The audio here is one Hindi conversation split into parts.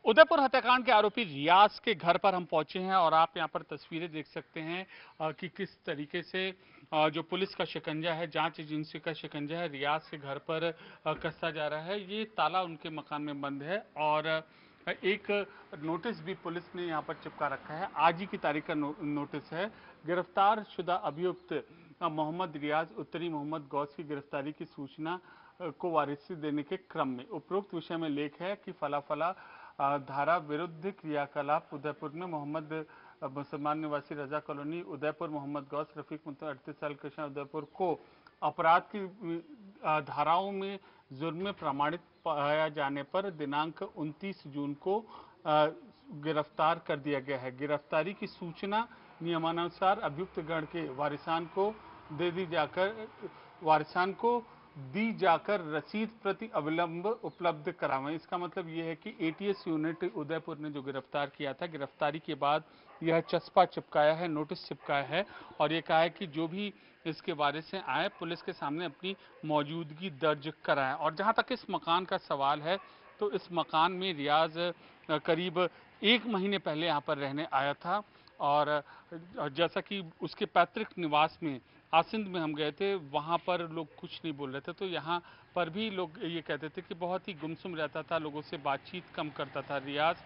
उदयपुर हत्याकांड के आरोपी रियाज के घर पर हम पहुंचे हैं और आप यहां पर तस्वीरें देख सकते हैं कि किस तरीके से जो पुलिस का शिकंजा है, जांच एजेंसी का शिकंजा है, रियाज के घर पर कसता जा रहा है। ये ताला उनके मकान में बंद है और एक नोटिस भी पुलिस ने यहां पर चिपका रखा है। आज ही की तारीख का नोटिस है। गिरफ्तार शुदा अभियुक्त मोहम्मद रियाज उत्तरी मोहम्मद गौस की गिरफ्तारी की सूचना को वारिसी देने के क्रम में उपरोक्त विषय में लेख है कि फला फला धारा विरुद्ध क्रियाकलाप उदयपुर में मोहम्मद मुसलमान निवासी रजा कॉलोनी उदयपुर मोहम्मद गौस रफीक 38 साल कृष्णा उदयपुर को अपराध की धाराओं में जुर्म में प्रमाणित पाया जाने पर दिनांक 29 जून को गिरफ्तार कर दिया गया है। गिरफ्तारी की सूचना नियमानुसार अभियुक्त गण के वारिसान को दी जाकर रसीद प्रति अविलंब उपलब्ध करावें। इसका मतलब यह है कि एटीएस यूनिट उदयपुर ने जो गिरफ्तार किया था, गिरफ्तारी के बाद यह चस्पा चिपकाया है, नोटिस चिपकाया है और ये कहा है कि जो भी इसके वारिस से आए पुलिस के सामने अपनी मौजूदगी दर्ज कराएं। और जहां तक इस मकान का सवाल है तो इस मकान में रियाज करीब 1 महीने पहले यहाँ पर रहने आया था और जैसा कि उसके पैतृक निवास में आसिंद में हम गए थे, वहाँ पर लोग कुछ नहीं बोल रहे थे। तो यहाँ पर भी लोग ये कहते थे कि बहुत ही गुमसुम रहता था, लोगों से बातचीत कम करता था रियाज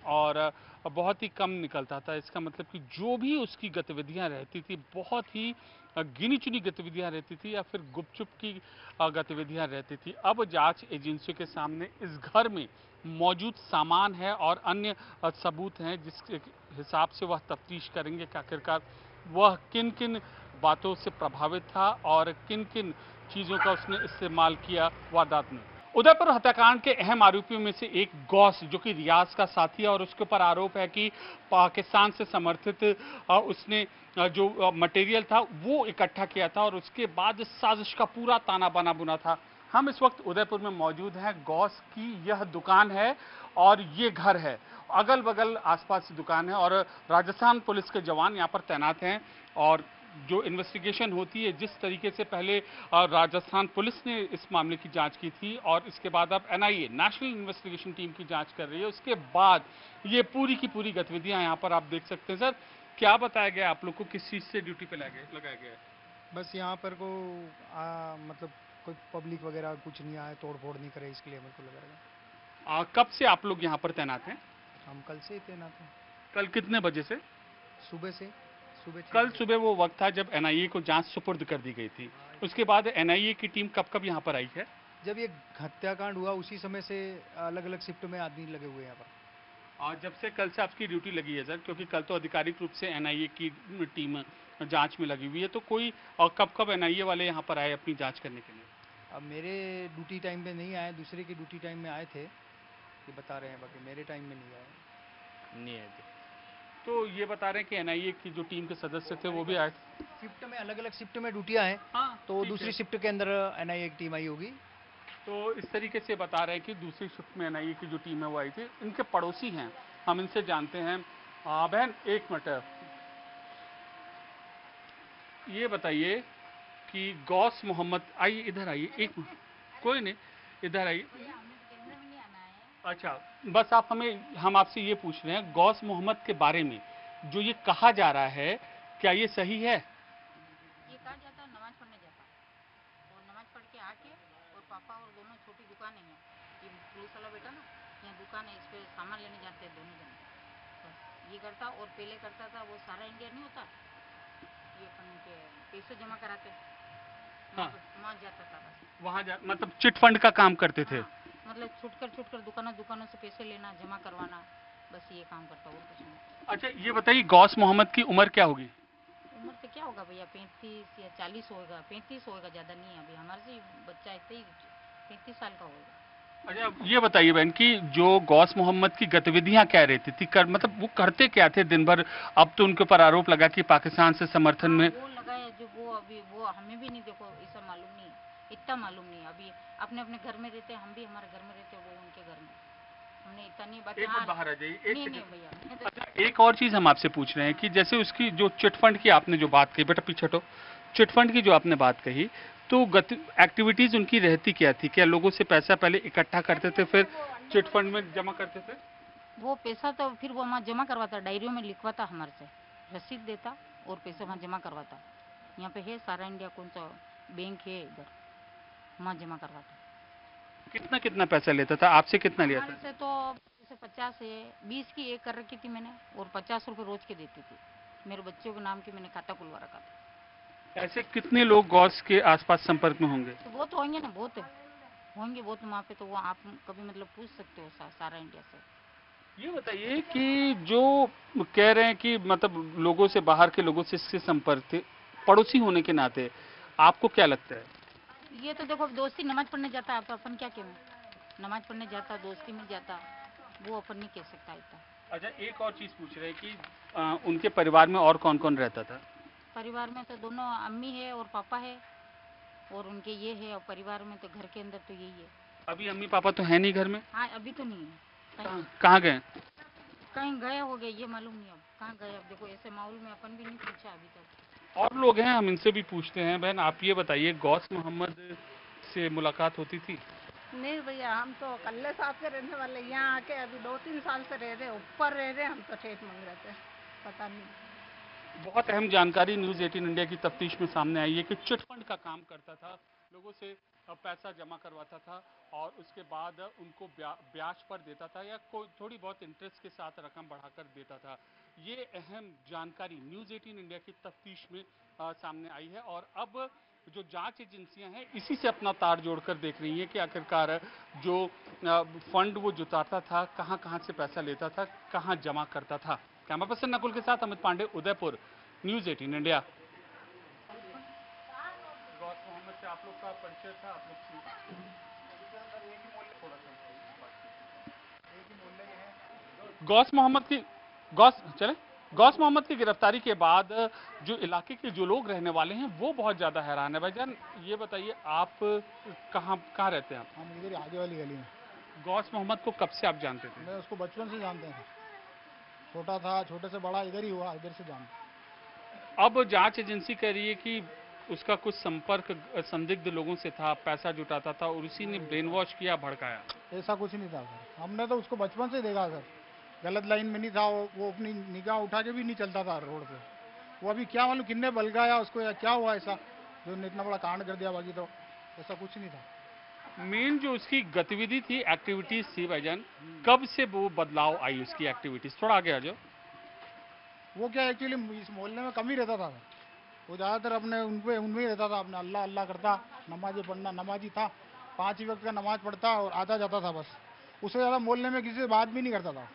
और बहुत ही कम निकलता था। इसका मतलब कि जो भी उसकी गतिविधियाँ रहती थी बहुत ही गिनी चुनी गतिविधियाँ रहती थी या फिर गुपचुप की गतिविधियाँ रहती थी। अब जांच एजेंसियों के सामने इस घर में मौजूद सामान है और अन्य सबूत हैं जिसके हिसाब से वह तफ्तीश करेंगे कि आखिरकार वह किन किन बातों से प्रभावित था और किन किन चीजों का उसने इस्तेमाल किया वारदात में। उदयपुर हत्याकांड के अहम आरोपियों में से एक गौस जो कि रियाज का साथी है और उसके ऊपर आरोप है कि पाकिस्तान से समर्थित उसने जो मटेरियल था वो इकट्ठा किया था और उसके बाद साजिश का पूरा ताना बाना बुना था। हम इस वक्त उदयपुर में मौजूद हैं। गौस की यह दुकान है और ये घर है, अगल बगल आसपास दुकान है और राजस्थान पुलिस के जवान यहाँ पर तैनात हैं और जो इन्वेस्टिगेशन होती है, जिस तरीके से पहले राजस्थान पुलिस ने इस मामले की जांच की थी और इसके बाद अब एनआईए नेशनल इन्वेस्टिगेशन टीम की जांच कर रही है, उसके बाद ये पूरी की पूरी गतिविधियां यहाँ पर आप देख सकते हैं। सर, क्या बताया गया आप लोग को, किस चीज से ड्यूटी पे लगाया गया है? बस यहाँ पर को मतलब कोई पब्लिक वगैरह कुछ नहीं आए, तोड़ फोड़ नहीं करे, इसके लिए मेरे को लगा रहा। कब से आप लोग यहाँ पर तैनात हैं? हम कल से ही तैनात हैं। कल कितने बजे से? सुबह से, सुबह 6 कल बजे। सुबह वो वक्त था जब एनआईए को जांच सुपुर्द कर दी गई थी। उसके बाद एनआईए की टीम कब कब यहाँ पर आई है? जब ये हत्याकांड हुआ उसी समय से अलग अलग शिफ्ट में आदमी लगे हुए हैं यहाँ पर। और जब से कल से आपकी ड्यूटी लगी है सर, क्योंकि कल तो आधिकारिक रूप से एनआईए की टीम जांच में लगी हुई है, तो कोई और कब कब एनआईए वाले यहाँ पर आए अपनी जांच करने के लिए? अब मेरे ड्यूटी टाइम में नहीं आए, दूसरे की ड्यूटी टाइम में आए थे, ये बता रहे हैं, बाकी मेरे टाइम में नहीं आए। नहीं आए थे। तो ये बता रहे हैं कि एनआईए की जो टीम के सदस्य थे वो भी आए थे। शिफ्ट में, अलग अलग शिफ्ट में ड्यूटियाँ हैं, हाँ, तो ठीक दूसरी है। शिफ्ट के अंदर एनआईए की टीम आई होगी। तो इस तरीके से बता रहे हैं कि दूसरी शिफ्ट में एनआईए की जो टीम है वो आई थी। इनके पड़ोसी हैं, हम इनसे जानते हैं। बहन, एक मिनट, ये बताइए कि गौस मोहम्मद, आइए इधर आइए, एक मिनट, कोई नहीं, इधर आइए। अच्छा, बस हम आपसे ये पूछ रहे हैं गौस मोहम्मद के बारे में जो ये कहा जा रहा है, क्या ये सही है? ये कहा जाता है नमाज पढ़ने जाता और नमाज पढ़ के आके और पापा और दोनों छोटी दुकानें हैं, ये पुलिस वाला बेटा ना, यहाँ दुकान है, इस पे सामान लेने जाते हैं दोनों जन। बस ये करता और पहले करता था वो सारा इंडिया नहीं होता, ये अपन के पैसे जमा कराते, हाँ, वहाँ जाता था बस। वहाँ मतलब चिट फंड का काम करते थे? हाँ, मतलब छुट कर दुकानों से पैसे लेना, जमा करवाना, बस ये काम करता, और कुछ नहीं। अच्छा, ये बताइए गौस मोहम्मद की उम्र क्या होगी? उम्र तो क्या होगा भैया, 35 या 40 होगा, 35 होगा, ज़्यादा नहीं है। अभी हमारे से बच्चा इतना ही 35 साल का होगा। अच्छा, ये बताइए बहन कि जो गौस मोहम्मद की गतिविधियां क्या रहती थी, मतलब वो करते क्या थे दिन भर? अब तो उनके ऊपर आरोप लगा कि पाकिस्तान से समर्थन में। वो लगा है जो, वो अभी वो हमें भी नहीं, देखो ऐसा मालूम नहीं, इतना मालूम नहीं। अभी अपने अपने घर में रहते हैं, हम भी हमारे घर में रहते हैं, वो उनके घर में, हमने इतना नहीं बात। एक मिनट बाहर आ जाइए, एक नहीं सेकंड। भैया। अच्छा, एक और चीज हम आपसे पूछ रहे हैं कि जैसे उसकी जो चिटफंड की आपने जो बात कही, बेटा पीछे हटो, चिटफंड की जो आपने बात कही, तो एक्टिविटीज उनकी रहती क्या थी? क्या लोगों से पैसा पहले इकट्ठा करते थे फिर चिटफंड में जमा करते थे? वो पैसा तो फिर वो वहाँ जमा करवाता, डायरियों में लिखवाता, हमारे से रसीद देता और पैसे वहाँ जमा करवाता। यहाँ पे है सारा इंडिया कौन सा बैंक है इधर, वहाँ जमा करवाता। कितना कितना पैसा लेता था आपसे, कितना लिया हमारे था? से तो जैसे 50 है, 20 की एक कर रखी थी मैंने, और 50 रुपये रोज के देती थी। मेरे बच्चों के नाम की मैंने खाता खुलवा रखा था। ऐसे कितने लोग गौस के आसपास संपर्क में होंगे? तो बहुत होंगे ना, बहुत होंगे बहुत वहाँ पे। तो वो आप कभी मतलब पूछ सकते हो सारा इंडिया से। ये बताइए कि जो कह रहे हैं कि मतलब लोगों से, बाहर के लोगों से इससे संपर्क थे, पड़ोसी होने के नाते आपको क्या लगता है? ये तो देखो, दोस्ती नमाज पढ़ने जाता है, तो अपन क्या कहें, नमाज पढ़ने जाता, दोस्ती में जाता, वो अपन नहीं कह सकता इतना। अच्छा, एक और चीज पूछ रहे हैं कि उनके परिवार में और कौन कौन रहता था? परिवार में तो दोनों अम्मी है और पापा है, और उनके ये है, और परिवार में तो घर के अंदर तो यही है। अभी अम्मी पापा तो है नहीं घर में? हाँ, अभी तो नहीं है। कहाँ गए? कहीं गए हो गए, ये मालूम नहीं अब कहाँ गए। अब देखो ऐसे माहौल में अपन भी नहीं पूछा अभी तक। और लोग हैं, हम इनसे भी पूछते हैं। बहन, आप ये बताइए, गौस मोहम्मद से मुलाकात होती थी? नहीं भैया, हम तो कल्ले साहब के रहने वाले, यहाँ आके अभी 2-3 साल से रह रहे, ऊपर रह रहे, हम तो ठेठ मांग रहे थे, पता नहीं। बहुत अहम जानकारी न्यूज 18 इंडिया की तफ्तीश में सामने आई है कि चिटफंड का काम करता था, लोगों से पैसा जमा करवाता था और उसके बाद उनको ब्याज पर देता था या कोई थोड़ी बहुत इंटरेस्ट के साथ रकम बढ़ाकर देता था। ये अहम जानकारी न्यूज 18 इंडिया की तफ्तीश में सामने आई है और अब जो जांच एजेंसियां हैं इसी से अपना तार जोड़कर देख रही हैं कि आखिरकार जो फंड वो जुटाता था, कहां कहां से पैसा लेता था, कहां जमा करता था। कैमरा पर्सन नकुल के साथ अमित पांडे, उदयपुर, न्यूज 18 इंडिया। गौस मोहम्मद से आप लोग का परिचय था? आप लोग गौस मोहम्मद की गौस मोहम्मद की गिरफ्तारी के बाद जो इलाके के जो लोग रहने वाले हैं वो बहुत ज्यादा हैरान है। भाईजान, ये बताइए, आप कहाँ कहाँ रहते हैं? आप? हम इधर आगे वाली गली में। गौस मोहम्मद को कब से आप जानते थे? मैं उसको बचपन से जानते थे, छोटा था, छोटे से बड़ा इधर ही हुआ, इधर से जानते। अब जांच एजेंसी कह रही है कि उसका कुछ संपर्क संदिग्ध लोगों से था, पैसा जुटाता था और उसी ने ब्रेन वॉश किया, भड़काया। ऐसा कुछ नहीं था सर, हमने तो उसको बचपन से देखा सर, गलत लाइन में नहीं था वो अपनी निगाह उठा के भी नहीं चलता था रोड पे। वो अभी क्या मालूम किन्ने बलगाया उसको या क्या हुआ ऐसा जो इतना बड़ा कांड कर दिया, बाकी तो ऐसा कुछ नहीं था। मेन जो उसकी गतिविधि थी, एक्टिविटीज थी भाईजान, कब से वो बदलाव आई उसकी एक्टिविटीज? थोड़ा आगे आ जाओ। वो क्या एक्चुअली इस मोहल्ले में कम ही रहता था, वो ज़्यादातर अपने उनमें ही रहता था, अपने अल्लाह अल्लाह करता, नमाज़ें पढ़ना, नमाजी था, 5 ही वक्त का नमाज पढ़ता और आता जाता था बस, उससे ज़्यादा मोहल्ले में किसी से बात भी नहीं करता था।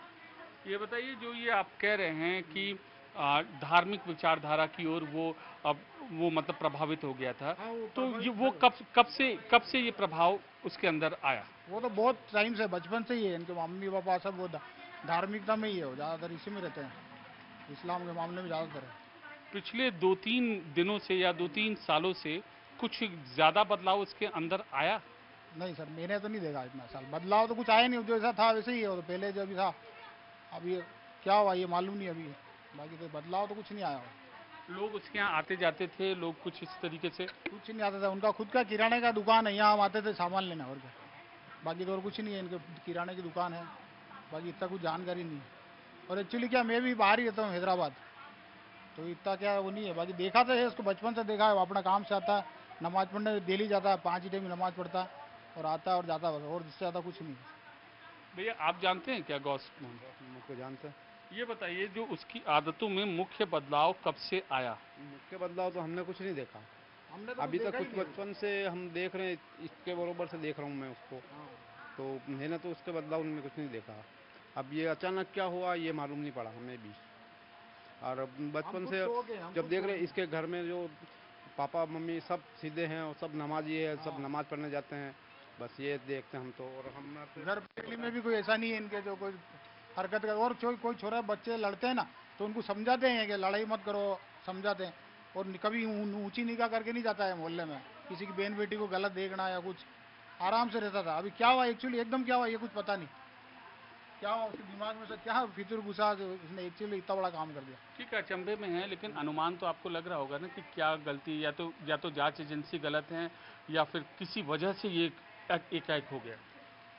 ये बताइए, जो ये आप कह रहे हैं कि धार्मिक विचारधारा की ओर वो मतलब प्रभावित हो गया था, हाँ, तो ये वो कब से ये प्रभाव उसके अंदर आया? वो तो बहुत टाइम से, बचपन से ही है, इनके मम्मी पापा सब वो धार्मिकता में ही है, वो ज़्यादातर इसी में रहते हैं, इस्लाम के मामले में ज़्यादातर है। पिछले 2-3 दिनों से या 2-3 सालों से कुछ ज्यादा बदलाव उसके अंदर आया? नहीं सर, मैंने तो नहीं देखा इतना साल बदलाव, तो कुछ आया नहीं, जो ऐसा था वैसे ही है, वो तो पहले जो भी था। अभी क्या हुआ ये मालूम नहीं अभी, बाकी तो बदलाव तो कुछ नहीं आया। लोग उसके यहाँ आते जाते थे, लोग कुछ इस तरीके से? कुछ नहीं आता था, उनका खुद का किराने का दुकान है, यहाँ हम आते थे सामान लेना और क्या, बाकी तो और कुछ नहीं है, इनके किराने की दुकान है, बाकी इतना कुछ जानकारी नहीं है। और एक्चुअली क्या, मैं भी बाहर ही रहता हूँ हैदराबाद, तो इतना क्या वो नहीं है, बाकी देखा तो है उसको, बचपन से देखा है, वो अपना काम से आता है, नमाज पढ़ने डेली जाता है, 5 ही टाइम नमाज पढ़ता है और आता है और जाता है, और इससे ज़्यादा कुछ नहीं। भैया, आप जानते हैं क्या गौस मोहम्मद? मुझको जानते हैं। ये बताइए, जो उसकी आदतों में मुख्य बदलाव कब से आया? मुख्य बदलाव तो हमने कुछ नहीं देखा, हमने तो अभी तक देखा ही कुछ नहीं। बचपन से हम देख रहे हैं, इसके बरोबर से देख रहा हूँ मैं उसको, तो मैंने तो उसके बदलाव उनमें कुछ नहीं देखा। अब ये अचानक क्या हुआ ये मालूम नहीं पड़ा हमें भी, और अब बचपन से जब देख रहे इसके घर में जो पापा मम्मी सब सीधे हैं और सब नमाजी है, सब नमाज पढ़ने जाते हैं, बस ये देखते हैं हम तो। और हम घर फैमिली में भी कोई ऐसा नहीं है इनके जो कोई हरकत कर, और कोई छोरा बच्चे लड़ते हैं ना तो उनको समझाते हैं कि लड़ाई मत करो, समझाते हैं, और कभी ऊंची निगाह करके नहीं जाता है मोहल्ले में, किसी की बहन बेटी को गलत देखना या कुछ, आराम से रहता था। अभी क्या हुआ एक्चुअली, एकदम क्या हुआ ये कुछ पता नहीं, क्या हुआ उसके दिमाग में से क्या फितूर घुसा जो उसने एक्चुअली इतना बड़ा काम कर दिया। ठीक है, अचंभे में है, लेकिन अनुमान तो आपको लग रहा होगा ना कि क्या गलती, या तो जांच एजेंसी गलत है या फिर किसी वजह से ये एकाएक हो गया।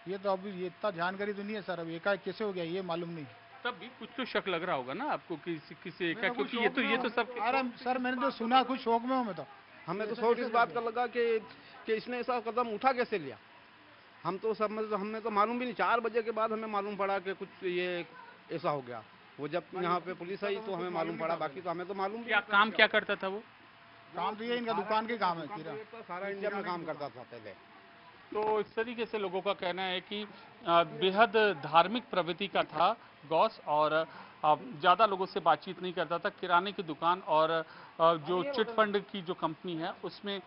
ये तो अभी ये इतना जानकारी तो नहीं है सर, अब एकाएक कैसे हो गया ये मालूम नहीं। तब भी कुछ तो शक लग रहा होगा ना आपको किसी एक का, मेरा कुछ क्योंकि ये तो शौक सब में हूँ। अरे सर मैंने तो सुना, कुछ शौक में हूँ मैं तो। हमें तो शौक इस बात का लगा कि इसने ऐसा कदम उठा कैसे लिया। हम तो हमें तो मालूम भी नहीं, 4 बजे के बाद हमें मालूम पड़ा कि कुछ ये ऐसा हो गया। वो जब यहाँ पे पुलिस आई तो हमें मालूम पड़ा, बाकी तो हमें तो मालूम भी क्या काम क्या करता था वो? काम तो ये इनका दुकान के काम है दुकान किरा। तो सारा इंडिया में काम करता था पहले। तो इस तरीके से लोगों का कहना है कि बेहद धार्मिक प्रवृत्ति का था गौस, और ज़्यादा लोगों से बातचीत नहीं करता था। किराने की दुकान और जो चिट फंड की जो कंपनी है उसमें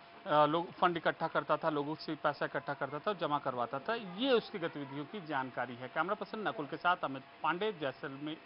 लोग फंड इकट्ठा करता था, लोगों से पैसा इकट्ठा करता था, जमा करवाता था। ये उसकी गतिविधियों की जानकारी है। कैमरा पर्सन नकुल के साथ अमित पांडे, जैसलमेर।